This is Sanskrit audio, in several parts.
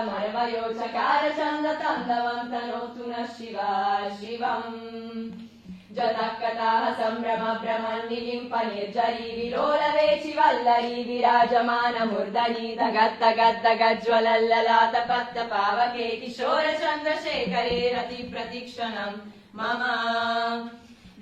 मर्मयोचकारचन्दतन्दवन्तनोतु नः शिवा शिवम् जतकटाः सम्भ्रम भ्रमन्निलिम्प निर्जरी विलोलवेचि वल्लरी विराजमानमुर्दरी दगद्दगद्दगज्ज्वलल्ललाटपत्त पावके किशोरचन्द्रशेखरे रति प्रतीक्षणम् मम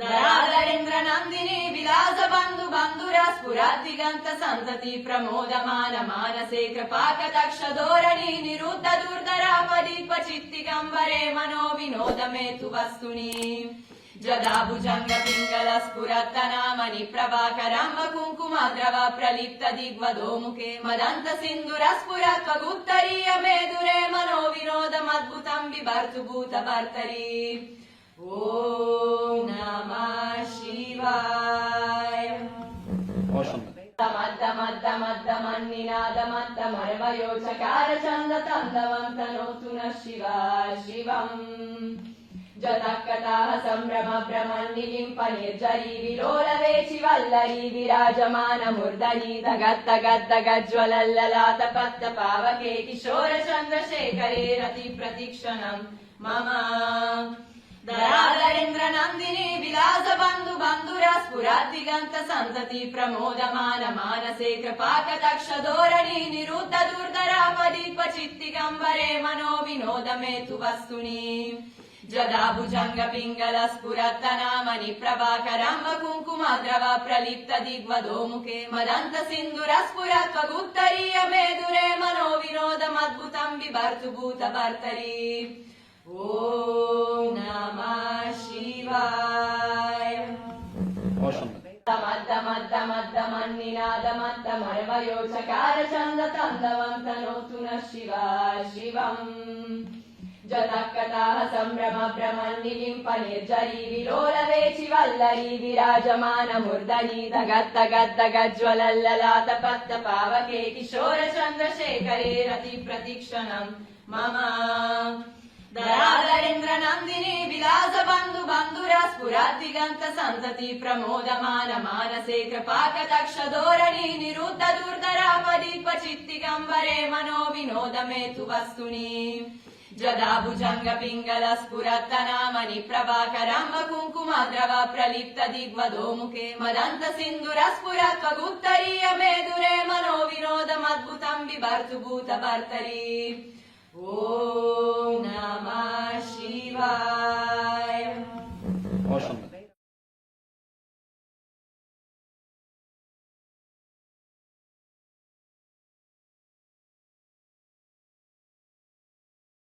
दरादरेन्द्रनन्दिनी विलासबन्धु बन्धुरा स्फुरद्दिगन्त सन्तति प्रमोदमान मानसे कृपाकटाक्षधोरणी निरुद्ध दुर्धरापदीपचित्तिगम्बरे मनो विनोदमे तु वस्तुनि जदा भुजङ्ग पिङ्गल स्फुरत्तनामनि प्रभाकरम्ब कुङ्कुमद्रव प्रलिप्त दिग्वधोमुखे मदन्त सिन्धुर स्फुरत्वगुत्तरीय मेदुरे मनो विनोदमद्भुतम् बिभर्तु भूतभर्तरी ॐ नमः शिवाय मर्मयोचकारचन्दतन्दवन्तनोतु नः शिवा शिवम् जतकटाः सम्भ्रम भ्रमन्निलिम्प निर्जरी विलोलवेचि वल्लरी विराजमानमुर्दरी दगद्दगद्दगज्ज्वलल्ललाटपत्त पावके किशोरचन्द्रशेखरे रति प्रतीक्षणम् मम दरादरेन्द्रनन्दिनी विलासबन्धु बन्धुरा स्फुरद्दिगन्त सन्तति प्रमोदमान मानसे कृपाकटाक्षधोरणी निरुद्ध दुर्धरापदीपचित्तिगम्बरे मनो विनोदमे तु वस्तुनि जदा भुजङ्ग पिङ्गल स्फुरत्तनामनि प्रभाकरम्ब कुङ्कुमद्रव प्रलिप्त दिग्वधोमुखे मदन्त सिन्धुर स्फुरत्वगुत्तरीय मेदुरे मनो विनोदमद्भुतम् बिभर्तु भूतभर्तरी ॐ नमः शिवाय मर्मयोचकारचन्दतन्दवन्तनोतु नः शिवा शिवम् जतकटाः सम्भ्रम भ्रमन्निलिम्प निर्जरी विलोलवेचि वल्लरी विराजमानमुर्दरी दगद्दगद्दगज्ज्वलल्ललाटपत्त पावके किशोरचन्द्रशेखरे रति प्रतीक्षणम् मम दरादरेन्द्रनन्दिनी विलासबन्धु बन्धुरा स्फुरद्दिगन्त सन्तति प्रमोदमान मानसे कृपाकटाक्षधोरणी निरुद्ध दुर्धरापदीपचित्तिगम्बरे मनो विनोदमे तु वस्तुनि जदा भुजङ्ग पिङ्गल स्फुरत्तनामनि प्रभाकरम्ब कुङ्कुमद्रव प्रलिप्त दिग्वधोमुखे मदन्त सिन्धुर स्फुरत्वगुत्तरीय मेदुरे मनो विनोदमद्भुतम् बिभर्तु भूतभर्तरी ॐ नमः शिवाय